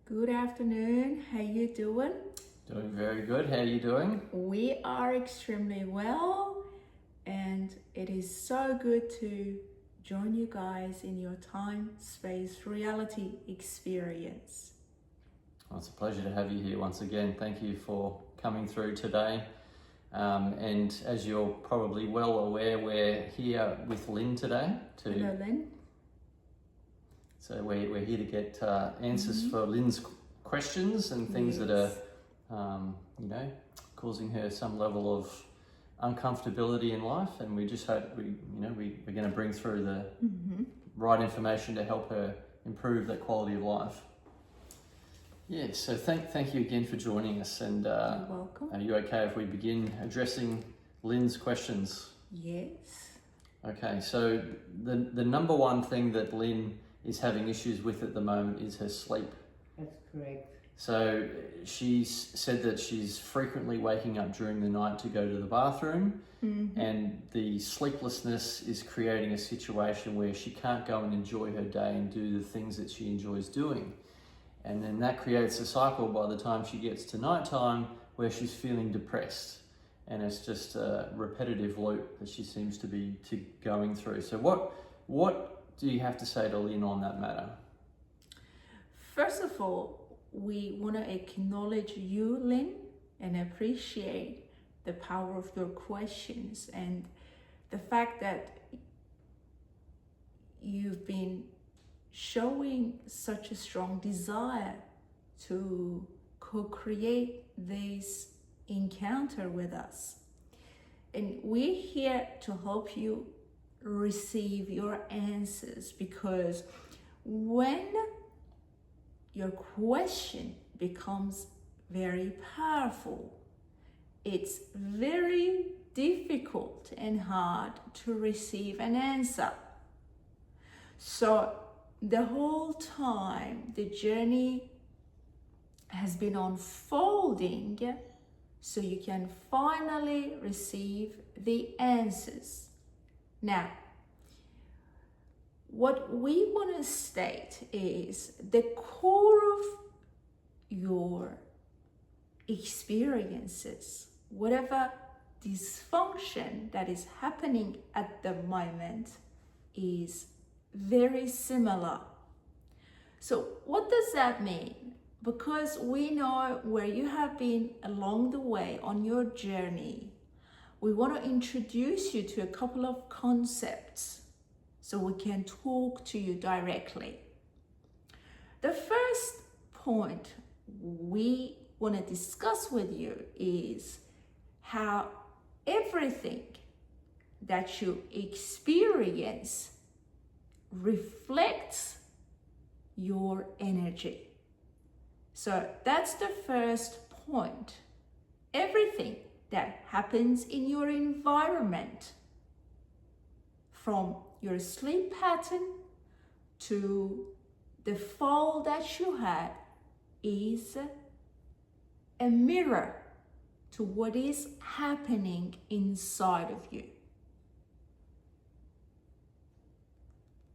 Good afternoon. How you doing? Doing very good. How are you doing? We are extremely well, and it is so good to join you guys in your time, space, reality experience. Well, it's a pleasure to have you here once again. Thank you for coming through today. And as you're probably well aware, we're here with Lynn today. Hello, Lynn. So we're here to get answers for Lynn's questions and things that are, causing her some level of uncomfortability in life. And we just hope we're going to bring through the right information to help her improve that quality of life. Yeah. So thank you again for joining us. And You're welcome. are you okay if we begin addressing Lynn's questions? Yes. Okay. So the number one thing that Lynn is having issues with at the moment is her sleep. That's correct. So she's said that she's frequently waking up during the night to go to the bathroom, and the sleeplessness is creating a situation where she can't go and enjoy her day and do the things that she enjoys doing. And then that creates a cycle by the time she gets to nighttime where she's feeling depressed. And it's just a repetitive loop that she seems to be going through. So what do you have to say to Lynn on that matter? First of all, we want to acknowledge you, Lynn, and appreciate the power of your questions and the fact that you've been showing such a strong desire to co-create this encounter with us. And we're here to help you receive your answers, because when your question becomes very powerful, it's very difficult and hard to receive an answer. So the whole time the journey has been unfolding so you can finally receive the answers. Now, what we want to state is the core of your experiences, whatever dysfunction that is happening at the moment, is very similar. So what does that mean? Because we know where you have been along the way on your journey, we want to introduce you to a couple of concepts so we can talk to you directly. The first point we want to discuss with you is how everything that you experience reflects your energy. So that's the first point. Everything that happens in your environment, from your sleep pattern to the fall that you had, is a mirror to what is happening inside of you.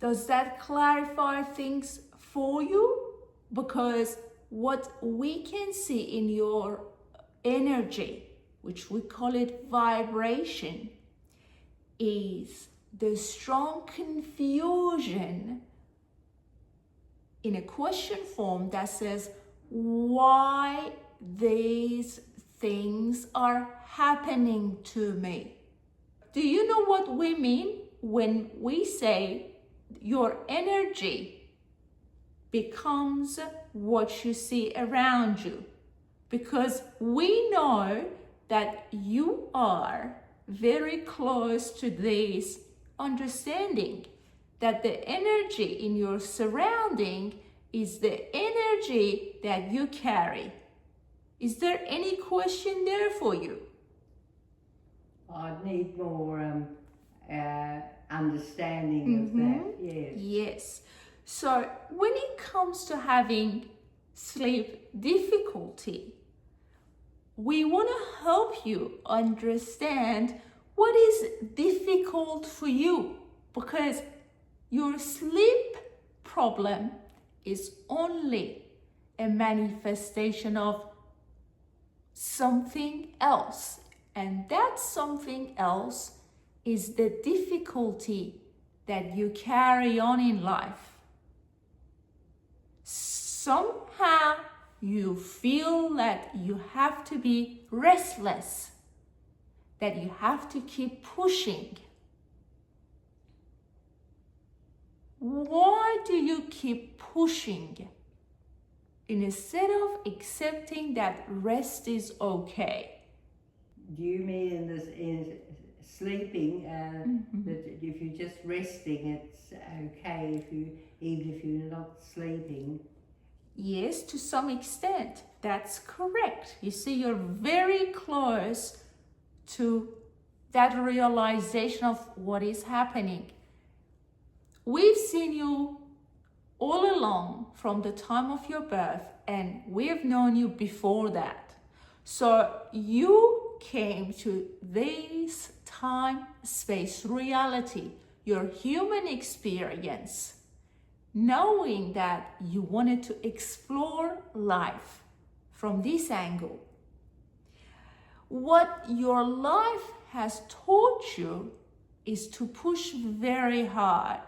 Does that clarify things for you? Because what we can see in your energy, which we call it vibration, is the strong confusion in a question form that says why these things are happening to me. Do you know what we mean when we say your energy becomes what you see around you? Because we know that you are very close to this understanding that the energy in your surrounding is the energy that you carry. Is there any question there for you? I'd need more understanding of that, yes. Yes. So when it comes to having sleep difficulty, we want to help you understand what is difficult for you, because your sleep problem is only a manifestation of something else, and that something else is the difficulty that you carry on in life. Somehow you feel that you have to be restless, that you have to keep pushing. Why do you keep pushing instead of accepting that rest is okay? Do you mean in sleeping that if you're just resting, it's okay even if you're not sleeping? Yes, to some extent, that's correct. You see, you're very close to that realization of what is happening. We've seen you all along from the time of your birth, and we've known you before that. So you came to this time, space, reality, your human experience, knowing that you wanted to explore life from this angle. What your life has taught you is to push very hard,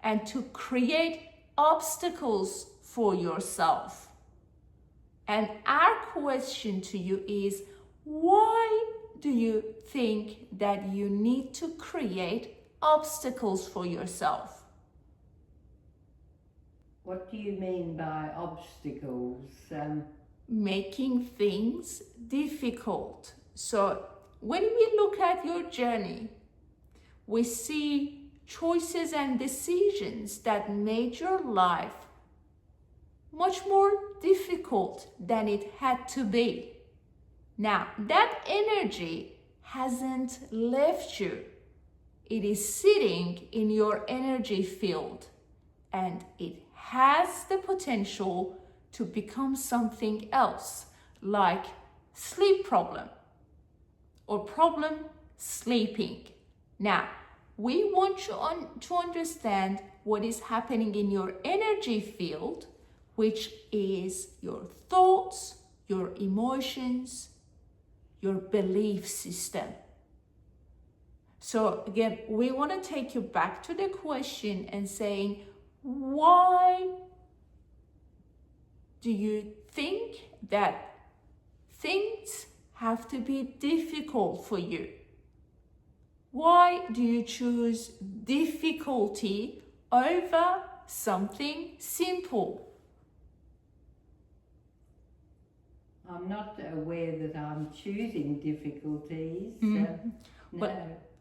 and to create obstacles for yourself. And our question to you is, why do you think that you need to create obstacles for yourself? What do you mean by obstacles? Making things difficult. So when we look at your journey, we see choices and decisions that made your life much more difficult than it had to be. Now, that energy hasn't left you. It is sitting in your energy field, and it has the potential to become something else, like sleep problem or problem sleeping. Now, we want you to understand what is happening in your energy field, which is your thoughts, your emotions, your belief system. So again, we want to take you back to the question and saying, why do you think that things have to be difficult for you? Why do you choose difficulty over something simple? I'm not aware that I'm choosing difficulties. No.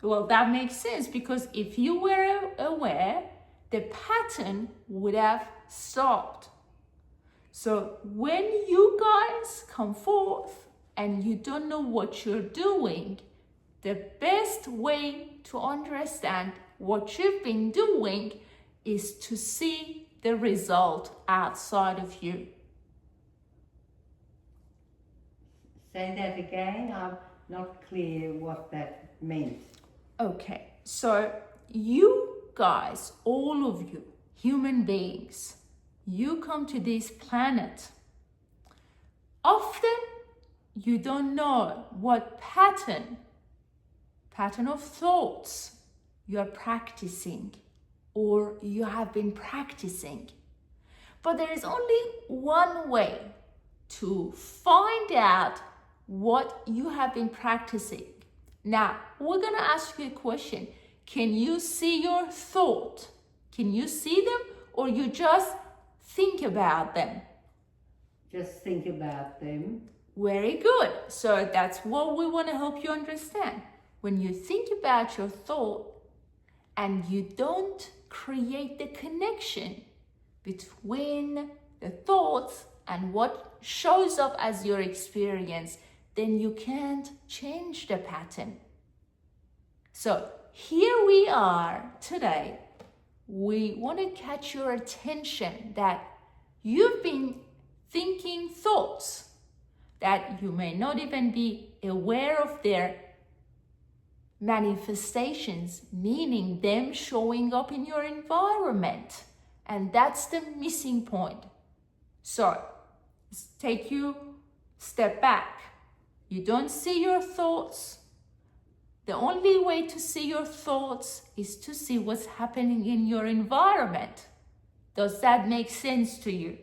Well, that makes sense, because if you were aware, the pattern would have stopped. So when you guys come forth and you don't know what you're doing, the best way to understand what you've been doing is to see the result outside of you. Say that again. I'm not clear what that meant. Okay, so you guys, all of you, human beings, you come to this planet. Often you don't know what pattern of thoughts you're practicing or you have been practicing. But there is only one way to find out what you have been practicing. Now, we're going to ask you a question. Can you see your thought? Can you see them, or you just think about them? Just think about them. Very good. So that's what we want to help you understand. When you think about your thought and you don't create the connection between the thoughts and what shows up as your experience, then you can't change the pattern. So here we are today we want to catch your attention that you've been thinking thoughts that you may not even be aware of their manifestations, meaning them showing up in your environment. And that's the missing point. So, take you step back. You don't see your thoughts. The only way to see your thoughts is to see what's happening in your environment. Does that make sense to you?